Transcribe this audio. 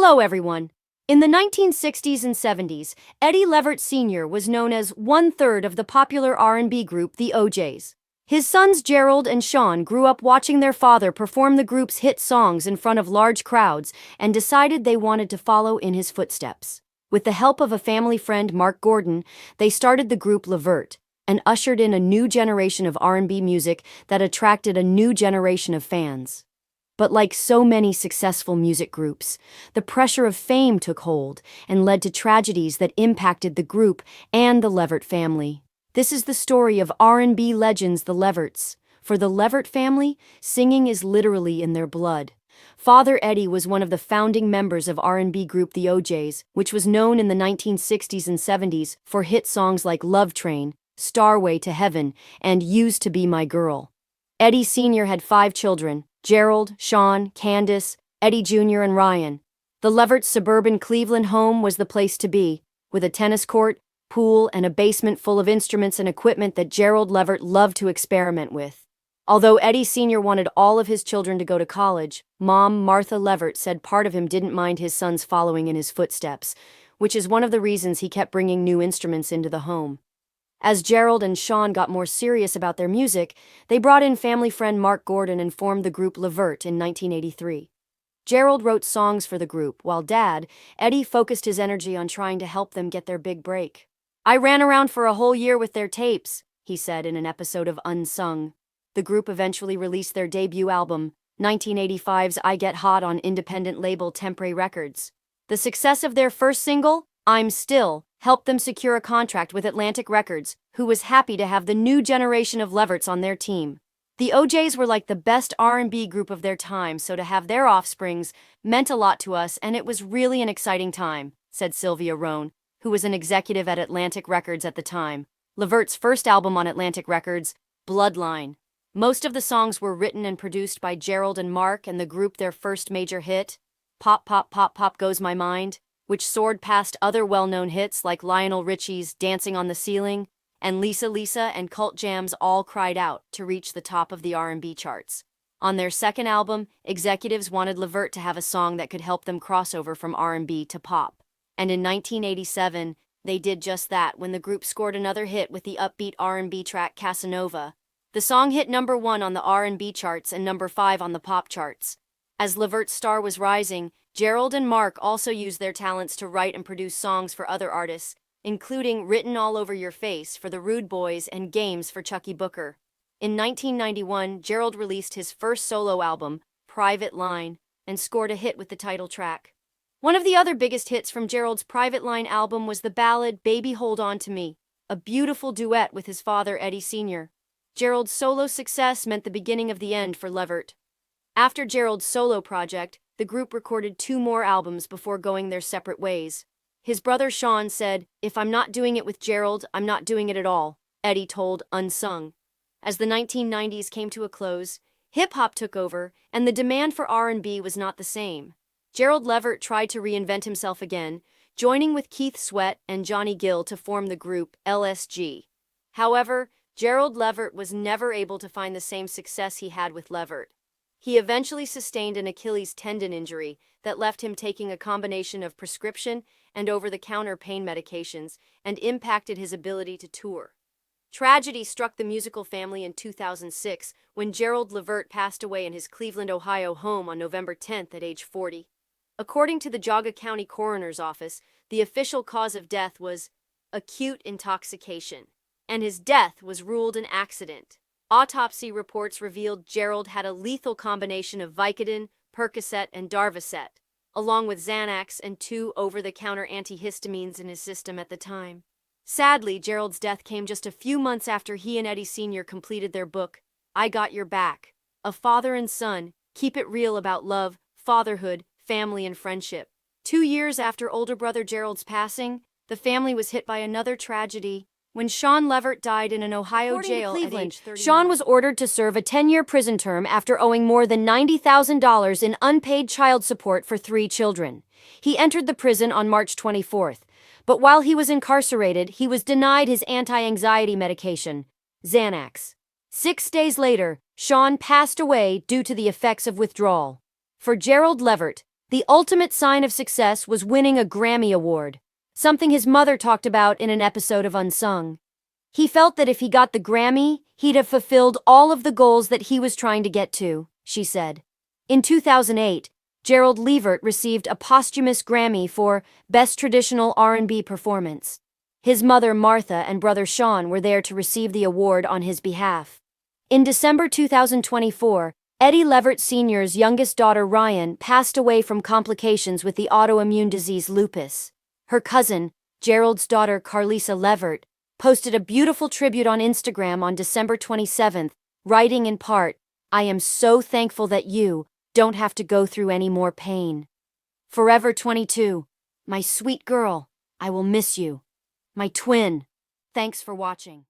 Hello everyone. In the 1960s and 70s, Eddie Levert Sr. was known as one-third of the popular R&B group the O'Jays. His sons Gerald and Sean grew up watching their father perform the group's hit songs in front of large crowds and decided they wanted to follow in his footsteps. With the help of a family friend, Mark Gordon, they started the group Levert and ushered in a new generation of R&B music that attracted a new generation of fans. But like so many successful music groups, the pressure of fame took hold and led to tragedies that impacted the group and the Levert family. This is the story of R&B legends the Leverts. For the Levert family, singing is literally in their blood. Father Eddie was one of the founding members of R&B group the O'Jays, which was known in the 1960s and 70s for hit songs like Love Train, Starway to Heaven, and Used to Be My Girl. Eddie Sr. had 5 children: Gerald, Sean, Candace, Eddie Jr. and Ryan. The Levert's suburban Cleveland home was the place to be, with a tennis court, pool, and a basement full of instruments and equipment that Gerald Levert loved to experiment with. Although Eddie Sr. wanted all of his children to go to college, Mom, Martha Levert, said part of him didn't mind his sons following in his footsteps, which is one of the reasons he kept bringing new instruments into the home. As Gerald and Sean got more serious about their music, they brought in family friend Mark Gordon and formed the group Levert in 1983. Gerald wrote songs for the group, while Dad, Eddie, focused his energy on trying to help them get their big break. "I ran around for a whole year with their tapes," he said in an episode of Unsung. The group eventually released their debut album, 1985's I Get Hot, on independent label Temporary Records. The success of their first single, I'm Still, helped them secure a contract with Atlantic Records, who was happy to have the new generation of Leverts on their team. The O'Jays were like the best R&B group of their time, so to have their offsprings meant a lot to us, and it was really an exciting time, said Sylvia Rohn, who was an executive at Atlantic Records at the time. Levert's first album on Atlantic Records, Bloodline. Most of the songs were written and produced by Gerald and Mark, and the group their first major hit, Pop Pop Pop Pop Goes My Mind, which soared past other well-known hits like Lionel Richie's Dancing on the Ceiling and Lisa Lisa and Cult Jam's All Cried Out, to reach the top of the R&B charts. On their second album, executives wanted Levert to have a song that could help them cross over from R&B to pop. And in 1987, they did just that when the group scored another hit with the upbeat R&B track Casanova. The song hit #1 on the R&B charts and #5 on the pop charts. As Levert's star was rising, Gerald and Mark also used their talents to write and produce songs for other artists, including Written All Over Your Face for the Rude Boys and Games for Chucky Booker. In 1991, Gerald released his first solo album, Private Line, and scored a hit with the title track. One of the other biggest hits from Gerald's Private Line album was the ballad Baby Hold On to Me, a beautiful duet with his father Eddie Sr. Gerald's solo success meant the beginning of the end for Levert. After Gerald's solo project, the group recorded 2 more albums before going their separate ways. His brother Sean said, "If I'm not doing it with Gerald, I'm not doing it at all," Eddie told Unsung. As the 1990s came to a close, hip-hop took over, and the demand for R&B was not the same. Gerald Levert tried to reinvent himself again, joining with Keith Sweat and Johnny Gill to form the group LSG. However, Gerald Levert was never able to find the same success he had with Levert. He eventually sustained an Achilles tendon injury that left him taking a combination of prescription and over-the-counter pain medications and impacted his ability to tour. Tragedy struck the musical family in 2006 when Gerald Levert passed away in his Cleveland, Ohio home on November 10th at age 40. According to the Geauga County Coroner's Office, the official cause of death was acute intoxication, and his death was ruled an accident. Autopsy reports revealed Gerald had a lethal combination of Vicodin, Percocet, and Darvocet, along with Xanax and 2 over-the-counter antihistamines in his system at the time. Sadly, Gerald's death came just a few months after he and Eddie Sr. completed their book, I Got Your Back, A Father and Son, Keep It Real About Love, Fatherhood, Family, and Friendship. 2 years after older brother Gerald's passing, the family was hit by another tragedy when Sean Levert died in an Ohio jail at age 39. Sean was ordered to serve a 10-year prison term after owing more than $90,000 in unpaid child support for 3 children. He entered the prison on March 24th, but while he was incarcerated, he was denied his anti-anxiety medication, Xanax. 6 days later, Sean passed away due to the effects of withdrawal. For Gerald Levert, The ultimate sign of success was winning a Grammy Award, something his mother talked about in an episode of Unsung. He felt that if he got the Grammy, he'd have fulfilled all of the goals that he was trying to get to, she said. In 2008, Gerald Levert received a posthumous Grammy for Best Traditional R&B Performance. His mother Martha and brother Sean were there to receive the award on his behalf. In December 2024, Eddie Levert Sr.'s youngest daughter Ryan passed away from complications with the autoimmune disease lupus. Her cousin, Gerald's daughter Carlisa Levert, posted a beautiful tribute on Instagram on December 27th, writing in part, "I am so thankful that you don't have to go through any more pain. Forever 22. My sweet girl, I will miss you. My twin." Thanks for watching.